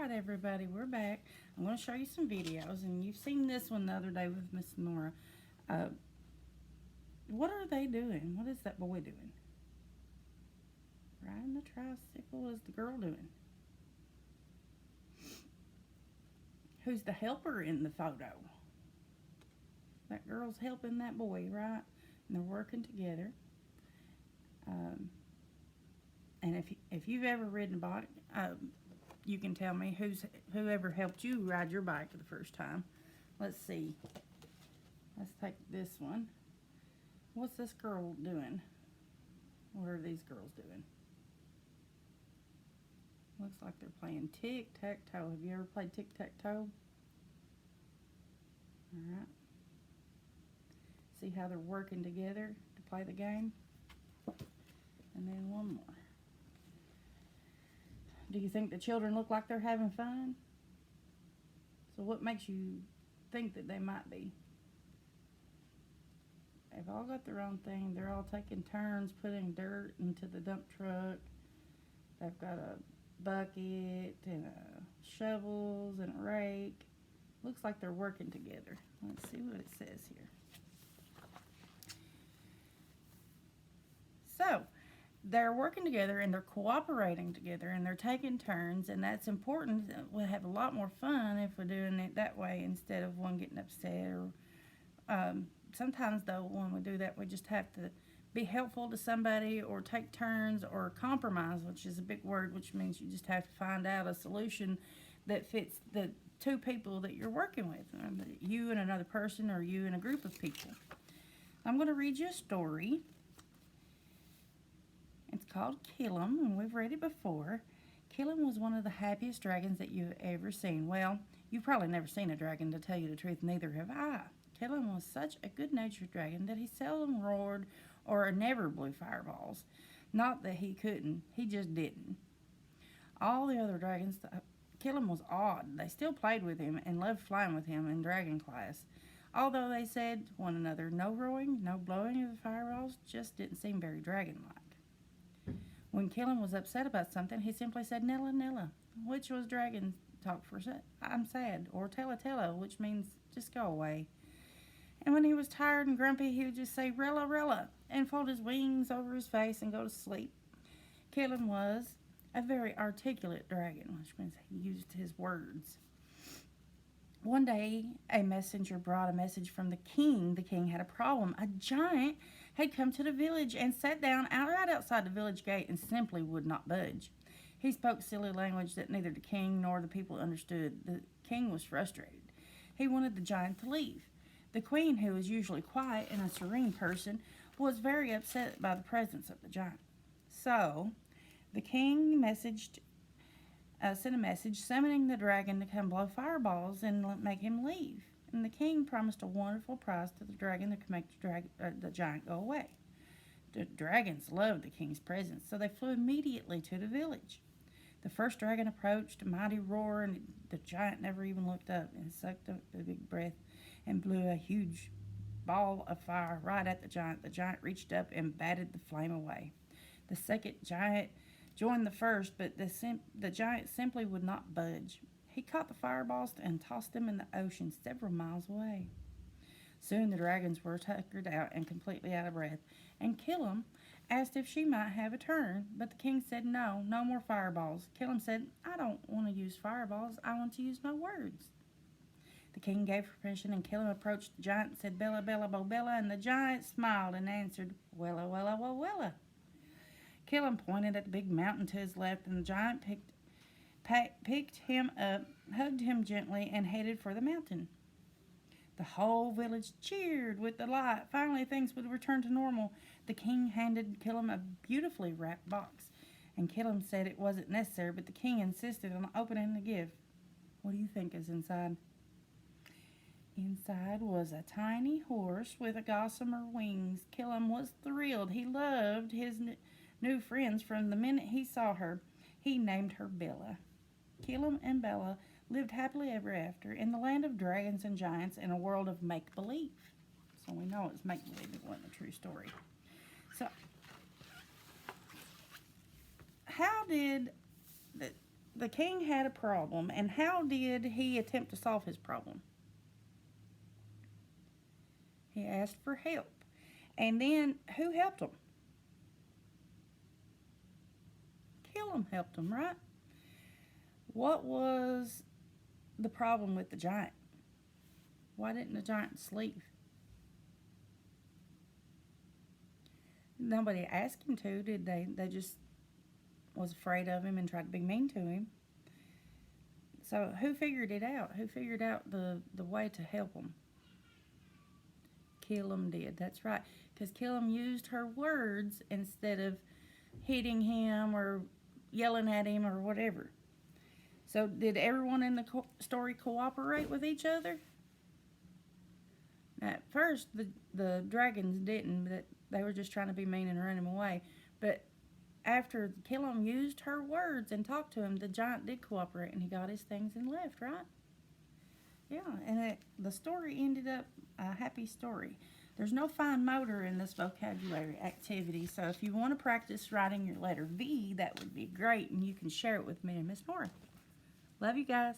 Alright everybody, we're back. I'm going to show you some videos, and you've seen this one the other day with Miss Nora. What are they doing? What is that boy doing? Riding the tricycle. What is the girl doing? Who's the helper in the photo? That girl's helping that boy, right? And they're working together. And if you've ever ridden a bike, you can tell me whoever helped you ride your bike for the first time. Let's see. Let's take this one. What's this girl doing? What are these girls doing? Looks like they're playing tic-tac-toe. Have you ever played tic-tac-toe? Alright. See how they're working together to play the game? And then one more. Do you think the children look like they're having fun? So what makes you think that they might be? They've all got their own thing. They're all taking turns putting dirt into the dump truck. They've got a bucket and shovels and a rake. Looks like they're working together. Let's see what it says here. So, they're working together and they're cooperating together and they're taking turns, and that's important. We'll have a lot more fun if we're doing it that way instead of one getting upset. Or sometimes though, when we do that, we just have to be helpful to somebody or take turns or compromise, which is a big word, which means you just have to find out a solution that fits the two people that you're working with, you and another person, or you and a group of people. I'm going to read you a story. It's called Kilum, and we've read it before. Kilum was one of the happiest dragons that you've ever seen. Well, you've probably never seen a dragon, to tell you the truth, neither have I. Kilum was such a good-natured dragon that he seldom roared or never blew fireballs. Not that he couldn't, he just didn't. All the other dragons, Kilum was odd. They still played with him and loved flying with him in dragon class. Although they said to one another, no roaring, no blowing of the fireballs, just didn't seem very dragon-like. When Kilum was upset about something, he simply said, Nella, Nella, which was dragon talk for I'm sad, or Tella, Tella, which means just go away. And when he was tired and grumpy, he would just say, Rella, Rella, and fold his wings over his face and go to sleep. Kilum was a very articulate dragon, which means he used his words. One day, a messenger brought a message from the king. The king had a problem. A giant had come to the village and sat down right outside the village gate and simply would not budge. He spoke silly language that neither the king nor the people understood. The king was frustrated. He wanted the giant to leave. The queen, who was usually quiet and a serene person, was very upset by the presence of the giant. So, the king sent a message summoning the dragon to come blow fireballs and make him leave. And the king promised a wonderful prize to the dragon that could make the giant go away. The dragons loved the king's presence, so they flew immediately to the village. The first dragon approached, a mighty roar, and the giant never even looked up and sucked up a big breath and blew a huge ball of fire right at the giant. The giant reached up and batted the flame away. The second giant joined the first, but the giant simply would not budge. He caught the fireballs and tossed them in the ocean several miles away. Soon the dragons were tuckered out and completely out of breath, and Kilum asked if she might have a turn, but the king said no more fireballs. Kilum said, I don't want to use fireballs, I want to use my words. The king gave permission, and Kilum approached the giant and said, Bella, Bella, Bo, Bella, and the giant smiled and answered, Wella, Wella, Wo, Wella. Kilum pointed at the big mountain to his left, and the giant picked him up, hugged him gently, and headed for the mountain. The whole village cheered with delight. Finally, things would return to normal. The king handed Kilum a beautifully wrapped box, and Kilum said it wasn't necessary, but the king insisted on opening the gift. What do you think is inside? Inside was a tiny horse with gossamer wings. Kilum was thrilled. He loved his new friends from the minute he saw her. He named her Bella. Kilum and Bella lived happily ever after in the land of dragons and giants in a world of make-believe. So we know it's make-believe, it wasn't a true story. So, how did the king had a problem, and how did he attempt to solve his problem? He asked for help. And then who helped him? Kilum helped him, right? What was the problem with the giant? Why didn't the giants leave? Nobody asked him to, did they? They just was afraid of him and tried to be mean to him. So who figured it out? Who figured out the way to help him? Kilum did, that's right. Because Kilum used her words instead of hitting him or yelling at him or whatever. So did everyone in the story cooperate with each other? At first, the dragons didn't. But they were just trying to be mean and run him away. But after Kilum used her words and talked to him, the giant did cooperate and he got his things and left, right? Yeah, and the story ended up a happy story. There's no fine motor in this vocabulary activity, so if you want to practice writing your letter V, that would be great, and you can share it with me and Miss Nora. Love you guys.